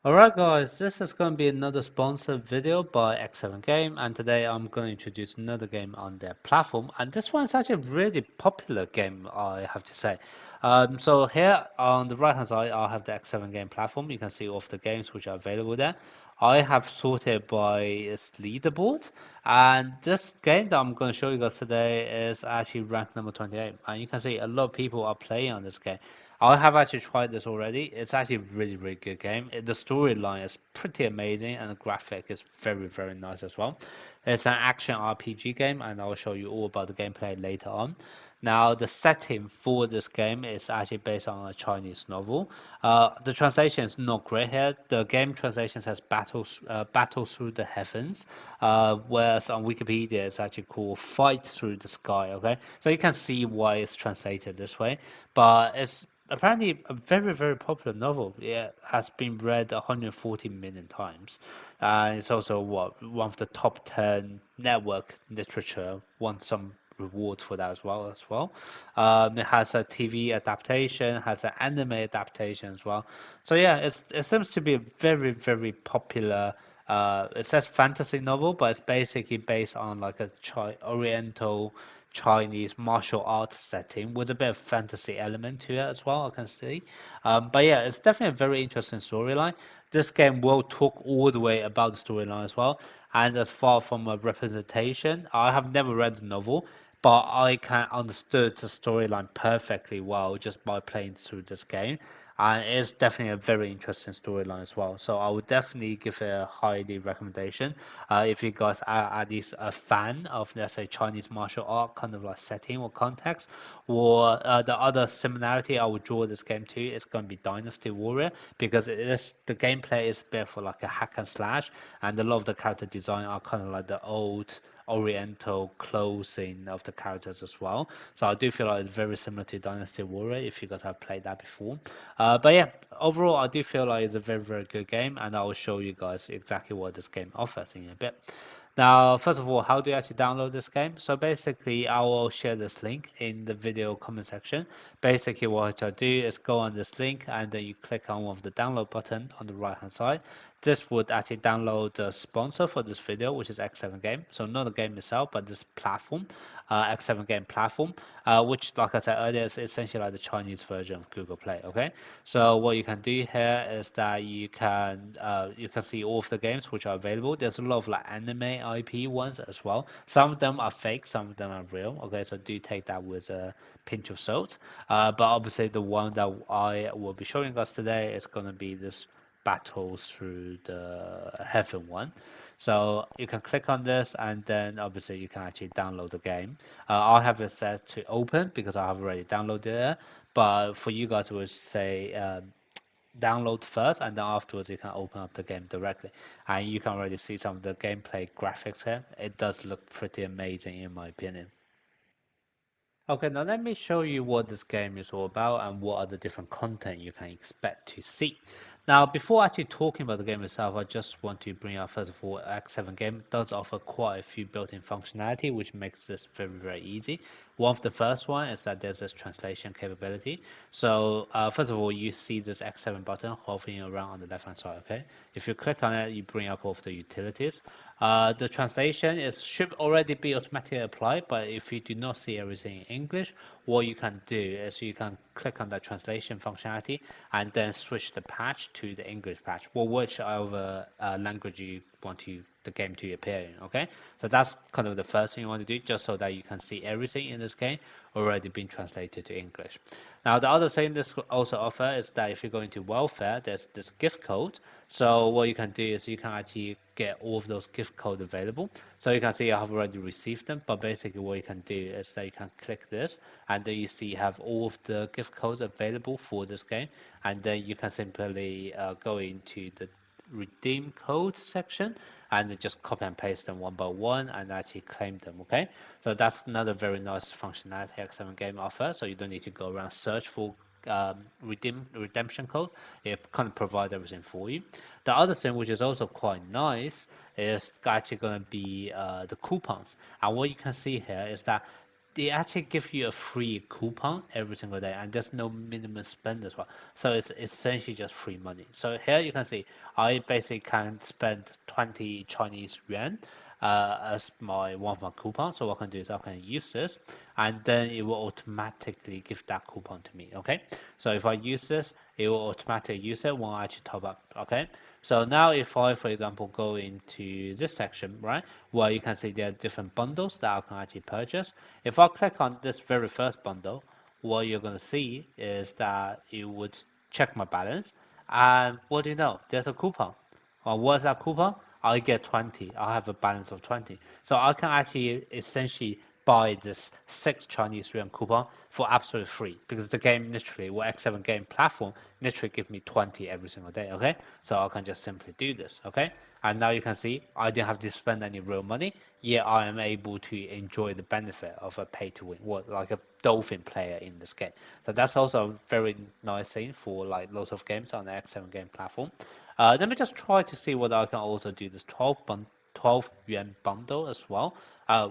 Alright guys, this is going to be another sponsored video by X7 Game, and today I'm going to introduce another game on their platform, and this one's actually a really popular game, I have to say. So here on the right hand side I have the X7 Game platform. You can see all of the games which are available there. I have sorted by its leaderboard, and this game that I'm going to show you guys today is actually ranked number 28, and you can see a lot of people are playing on this game. I have actually tried this already. It's actually a really, really good game. The storyline is pretty amazing, and the graphic is very, very nice as well. It's an action RPG game, and I'll show you all about the gameplay later on. Now, the setting for this game is actually based on a Chinese novel. The translation is not great here. The game translation says "Battle Through the Heavens," whereas on Wikipedia it's actually called "Fight Through the Sky." Okay, so you can see why it's translated this way, but it's apparently a very, very popular novel. It has been read 140 million times. It's also one of the top 10 network literature, won some reward for that as well. It has a TV adaptation, has an anime adaptation as well. So yeah, it seems to be a very, very popular. It says fantasy novel, but it's basically based on like a Oriental Chinese martial arts setting with a bit of fantasy element to it as well, I can see. But yeah, it's definitely a very interesting storyline. This game will talk all the way about the storyline as well. And as far from a representation, I have never read the novel, but I can understood the storyline perfectly well just by playing through this game. And it's definitely a very interesting storyline as well. So I would definitely give it a highly recommendation. If you guys are at least a fan of, let's say, Chinese martial art kind of like setting or context, or the other similarity I would draw this game to is going to be Dynasty Warrior, because the gameplay is a bit for like a hack and slash, and a lot of the character design are kind of like the old Oriental clothing of the characters as well. So I do feel like it's very similar to Dynasty Warrior if you guys have played that before. But yeah, overall I do feel like it's a very, very good game, and I will show you guys exactly what this game offers in a bit. Now, first of all, how do you actually download this game? So basically, I will share this link in the video comment section. Basically, what I do is go on this link and then you click on one of the download button on the right hand side. This would actually download the sponsor for this video, which is X7 Game. So not the game itself, but this platform, X7 Game platform, which, like I said earlier, is essentially like the Chinese version of Google Play. Okay, so what you can do here is that you can see all of the games which are available. There's a lot of like anime IP ones as well. Some of them are fake, some of them are real. Okay, so do take that with a pinch of salt. But obviously, the one that I will be showing us today is going to be this Battle Through the Heaven one. So you can click on this, and then obviously you can actually download the game. I'll have it set to open because I have already downloaded it. But for you guys, I would say download first, and then afterwards you can open up the game directly. And you can already see some of the gameplay graphics here. It does look pretty amazing in my opinion. Okay, now let me show you what this game is all about and what are the different content you can expect to see. Now, before actually talking about the game itself, I just want to bring up first of all, X7 game does offer quite a few built-in functionality, which makes this very, very easy. One of the first one is that there's this translation capability. So first of all, you see this X7 button hovering around on the left-hand side, okay? If you click on it, you bring up all of the utilities. The translation should already be automatically applied, but if you do not see everything in English, what you can do is you can click on the translation functionality and then switch the patch to the English patch, or whichever language you want the game to appear in. Okay, so that's kind of the first thing you want to do, just so that you can see everything in this game already been translated to English. Now, the other thing this also offer is that if you go into welfare, there's this gift code. So what you can do is you can actually get all of those gift codes available. So you can see I have already received them, but basically what you can do is that you can click this, and then you see you have all of the gift codes available for this game, and then you can simply go into the redeem code section and then just copy and paste them one by one and actually claim them. Okay, so that's another very nice functionality X7 game offers, so you don't need to go around search for redemption code. It kind of provides everything for you. The other thing which is also quite nice is actually going to be the coupons, and what you can see here is that they actually give you a free coupon every single day, and there's no minimum spend as well. So it's essentially just free money. So here you can see I basically can spend 20 Chinese yuan as my one of my coupons. So what I can do is I can use this, and then it will automatically give that coupon to me. Okay, so if I use this, it will automatically use it when I actually top up. Okay, so now if I, for example, go into this section, right, where you can see there are different bundles that I can actually purchase. If I click on this very first bundle, what you're going to see is that it would check my balance, and what do you know? There's a coupon. What's that coupon? I get 20. I have a balance of 20. So I can actually essentially buy this 6 Chinese yuan coupon for absolutely free, because the game literally, or X7 game platform, literally give me 20 every single day. Okay, so I can just simply do this. Okay, and now you can see I didn't have to spend any real money, yet I am able to enjoy the benefit of a pay to win, what, like a dolphin player in this game. So that's also a very nice thing for like lots of games on the X7 game platform. Let me just try to see whether I can also do this 12 yuan bundle as well.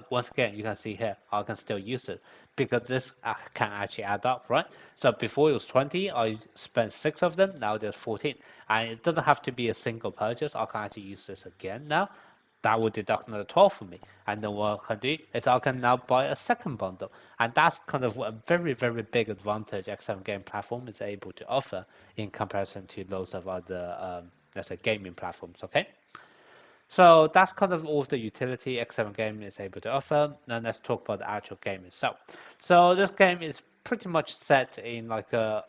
Once again, you can see here, I can still use it because this can actually add up, right? So before it was 20, I spent 6 of them, now there's 14. And it doesn't have to be a single purchase, I can actually use this again now. That would deduct another 12 for me. And then what I can do is I can now buy a second bundle. And that's kind of a very, very big advantage X7 game platform is able to offer in comparison to loads of other, let's say, gaming platforms, okay? So that's kind of all of the utility X7 game is able to offer. Now let's talk about the actual game itself. So this game is pretty much set in like a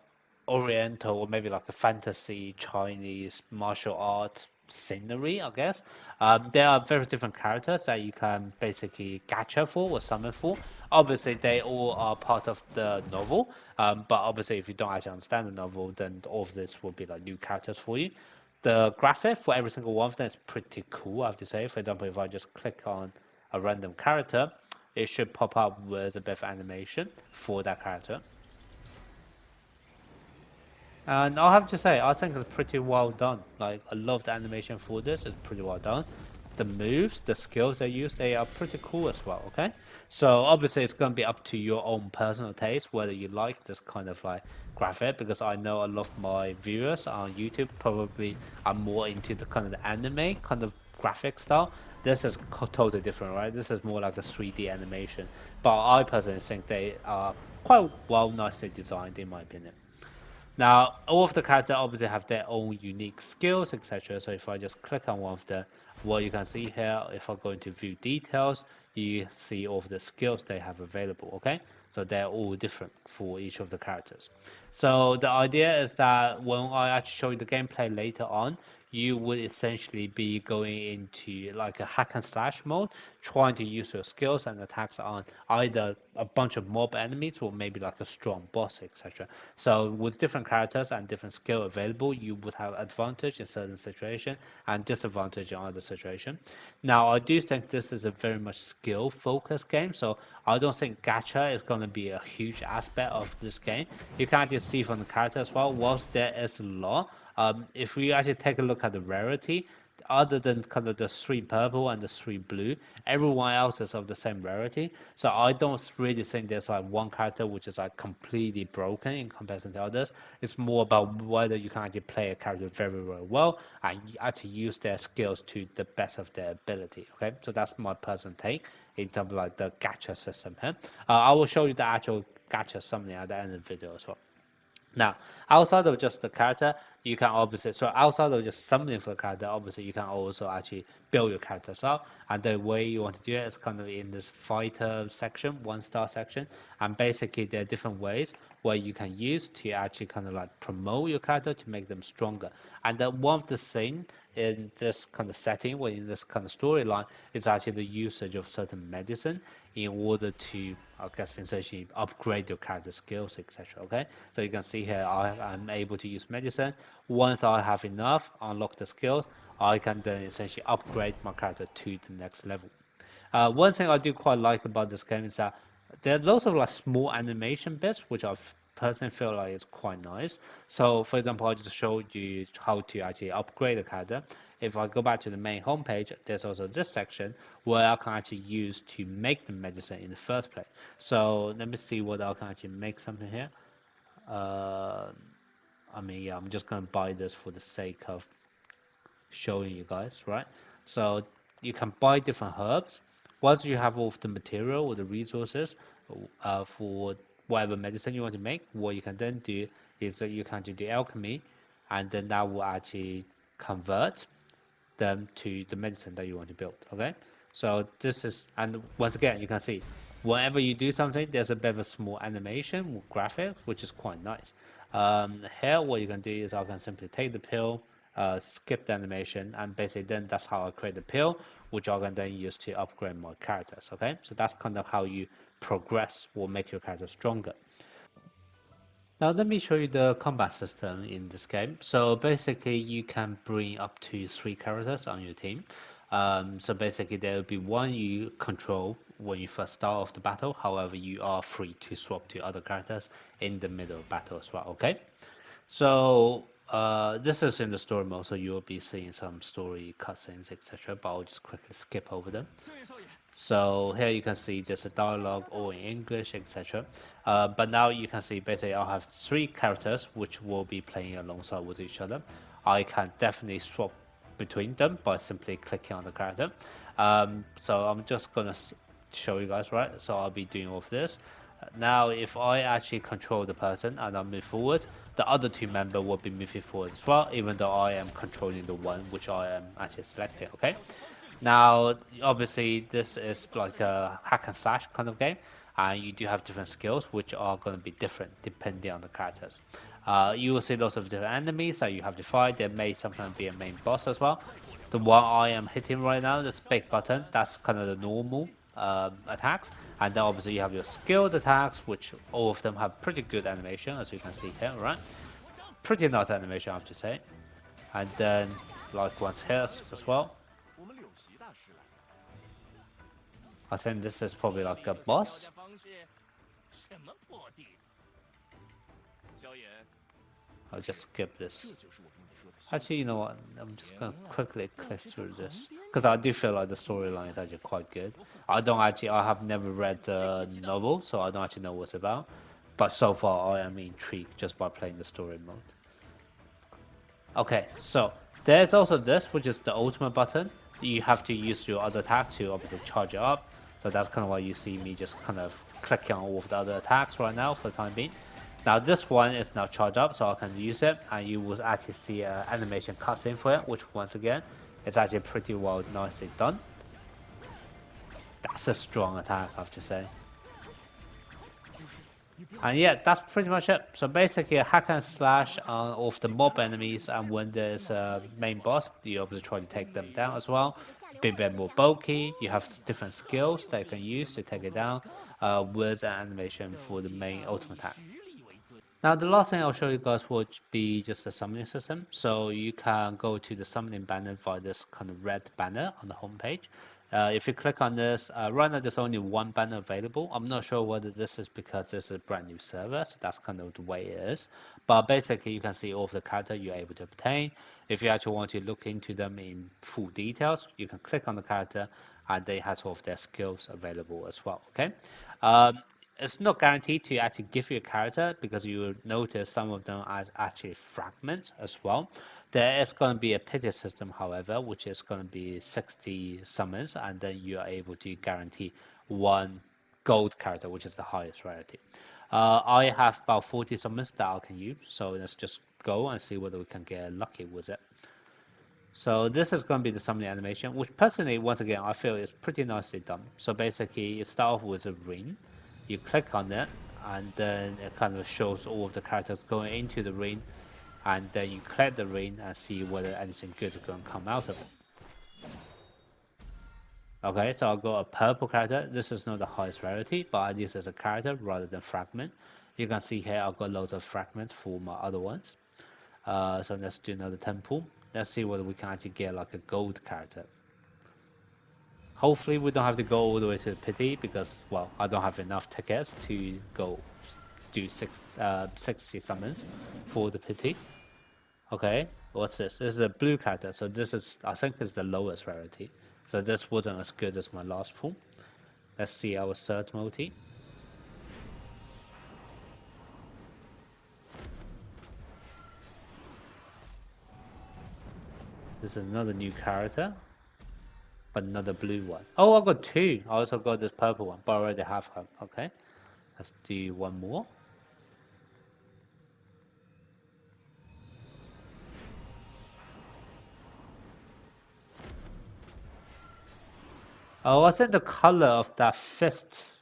oriental or maybe like a fantasy Chinese martial arts scenery, I guess. There are very different characters that you can basically gacha for or summon for. Obviously, they all are part of the novel, but obviously, if you don't actually understand the novel, then all of this will be like new characters for you. The graphic for every single one of them is pretty cool, I have to say. For example, if I just click on a random character, it should pop up with a bit of animation for that character. And I'll have to say, I think it's pretty well done. Like, I love the animation for this, it's pretty well done. The moves, the skills they use, they are pretty cool as well, okay? So obviously it's going to be up to your own personal taste, whether you like this kind of like graphic, because I know a lot of my viewers on YouTube probably are more into the kind of the anime kind of graphic style. This is totally different, right? This is more like a 3D animation. But I personally think they are quite well nicely designed in my opinion. Now, all of the characters obviously have their own unique skills, etc. So if I just click on one of them, what you can see here, if I go into view details, you see all of the skills they have available, okay? So they're all different for each of the characters. So the idea is that when I actually show you the gameplay later on, you would essentially be going into like a hack and slash mode, trying to use your skills and attacks on either a bunch of mob enemies or maybe like a strong boss, etc. So with different characters and different skill available, you would have advantage in certain situation and disadvantage in other situation. Now, I do think this is a very much skill focused game, so I don't think gacha is going to be a huge aspect of this game. You can actually see from the character as well, whilst there is a lot, if we actually take a look at the rarity, other than kind of the 3 purple and the 3 blue, everyone else is of the same rarity. So I don't really think there's like one character which is like completely broken in comparison to others. It's more about whether you can actually play a character very, very well and actually use their skills to the best of their ability. Okay, so that's my personal take in terms of like the gacha system here. I will show you the actual gacha summary at the end of the video as well. Now, outside of just the character, you can obviously, so outside of just summoning for the character, obviously you can also actually build your characters up. And the way you want to do it is kind of in this fighter section, 1-star section. And basically there are different ways where you can use to actually kind of like promote your character to make them stronger. And then one of the things in this kind of setting, or in this kind of storyline, is actually the usage of certain medicine in order to, I guess, essentially upgrade your character skills, etc. Okay, so you can see here I'm able to use medicine. Once I have enough, unlock the skills, I can then essentially upgrade my character to the next level. One thing I do quite like about this game is that there are lots of like small animation bits which are personally feel like it's quite nice. So for example, I just showed you how to actually upgrade a character. If I go back to the main homepage, there's also this section where I can actually use to make the medicine in the first place. So let me see whether I can actually make something here. I mean, yeah, I'm just gonna buy this for the sake of showing you guys, right? So you can buy different herbs. Once you have all of the material or the resources for whatever medicine you want to make, what you can then do is that you can do the alchemy, and then that will actually convert them to the medicine that you want to build. Okay, so this is, and once again, you can see whenever you do something, there's a bit of a small animation with graphics, which is quite nice. Here, what you can do is I can simply take the pill, skip the animation, and basically then that's how I create the pill, which I can then use to upgrade my characters. Okay, so that's kind of how you progress or make your character stronger. Now let me show you the combat system in this game. So basically you can bring up to 3 characters on your team. So basically there will be one you control when you first start off the battle. However, you are free to swap to other characters in the middle of battle as well, okay? So this is in the story mode, so you'll be seeing some story cutscenes, etc. But I'll just quickly skip over them. So here you can see there's a dialogue all in English, etc. But now you can see basically I have 3 characters which will be playing alongside with each other. I can definitely swap between them by simply clicking on the character. So I'm just gonna show you guys, right? So I'll be doing all of this. Now if I actually control the person and I move forward, the other 2 members will be moving forward as well, even though I am controlling the one which I am actually selecting, okay? Now, obviously, this is like a hack and slash kind of game, and you do have different skills which are going to be different depending on the characters. You will see lots of different enemies that you have to fight. There may sometimes be a main boss as well. The one I am hitting right now, this big button, that's kind of the normal attacks. And then obviously you have your skilled attacks, which all of them have pretty good animation, as you can see here, right? Pretty nice animation, I have to say. And then, like one's here as well. I think this is probably like a boss. I'll just skip this. Actually, you know what? I'm just gonna quickly click through this because I do feel like the storyline is actually quite good. I have never read the novel, so I don't actually know what's about. But so far, I am intrigued just by playing the story mode. Okay, so there's also this, which is the ultimate button. You have to use your other attack to obviously charge it up. So that's kind of why you see me just kind of clicking on all of the other attacks right now for the time being. Now this one is now charged up, so I can use it, and you will actually see an animation cutscene for it, which once again, it's actually pretty well nicely done. That's a strong attack, I have to say. And yeah, that's pretty much it. So basically a hack and slash of the mob enemies, and when there's a main boss, you obviously try to take them down as well. Be a bit more bulky, you have different skills that you can use to take it down, words and animation for the main ultimate attack. Now the last thing I'll show you guys would be just the summoning system. So you can go to the summoning banner via this kind of red banner on the homepage. If you click on this, right now there's only 1 banner available. I'm not sure whether this is because this is a brand new server, so that's kind of the way it is. But basically you can see all of the characters you're able to obtain. If you actually want to look into them in full details, you can click on the character and they have all of their skills available as well, okay? It's not guaranteed to actually give you a character because you will notice some of them are actually fragments as well. There is going to be a pity system, however, which is going to be 60 summons, and then you are able to guarantee 1 gold character, which is the highest rarity. I have about 40 summons that I can use, so let's just go and see whether we can get lucky with it. So this is going to be the summoning animation, which personally, once again, I feel is pretty nicely done. So basically, you start off with a ring. You click on it, and then it kind of shows all of the characters going into the ring, and then you click the ring and see whether anything good is going to come out of it. Okay, so I'll go a purple character. This is not the highest rarity, but I use as a character rather than fragment. You can see here I've got loads of fragments for my other ones. So let's do another temple. Let's see whether we can actually get like a gold character. Hopefully we don't have to go all the way to the pity because, well, I don't have enough tickets to go do 60 summons for the pity. Okay, what's this? This is a blue character, so this is, I think, is the lowest rarity. So this wasn't as good as my last pool. Let's see our third multi. This is another new character, but another blue one. Oh, I got two. I also got this purple one, but I already have her. Okay, let's do one more. Oh, I think the color of that fist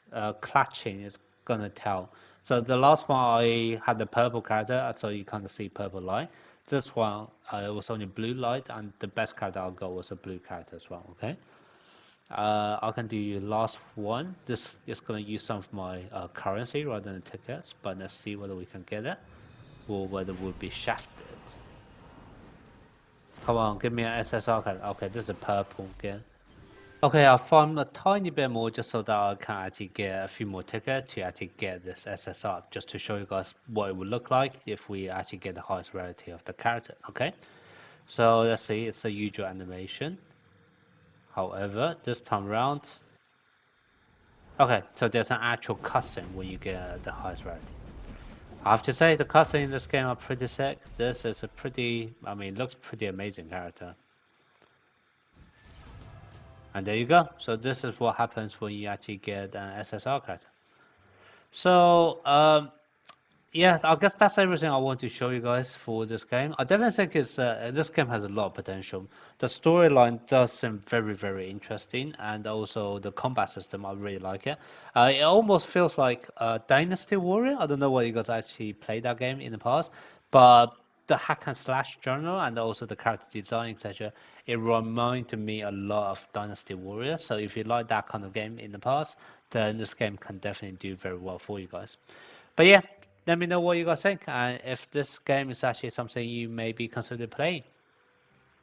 clutching is gonna tell. So the last one I had the purple character, so you kind of see purple light. This one it was only blue light, and the best character I got was a blue character as well. Okay. I can do last one. This is gonna use some of my currency rather than tickets, but let's see whether we can get it or whether we'll be shafted. Come on, give me an SSR card. Okay, this is a purple again. Okay, I'll farm a tiny bit more just so that I can actually get a few more tickets to actually get this SSR, just to show you guys what it would look like if we actually get the highest rarity of the character. Okay, so let's see, it's a usual animation. However, this time around, okay, so there's an actual cutscene when you get the highest rarity. I have to say the cutscene in this game are pretty sick. This is a pretty, I mean, looks pretty amazing character. And there you go. So this is what happens when you actually get an SSR character. So yeah, I guess that's everything I want to show you guys for this game. I definitely think this game has a lot of potential. The storyline does seem very, very interesting, and also the combat system, I really like it. It almost feels like Dynasty Warrior. I don't know whether you guys actually played that game in the past, but the hack and slash genre and also the character design, etc. It reminded me a lot of Dynasty Warrior. So if you like that kind of game in the past, then this game can definitely do very well for you guys. But yeah, let me know what you guys think, and if this game is actually something you maybe consider playing.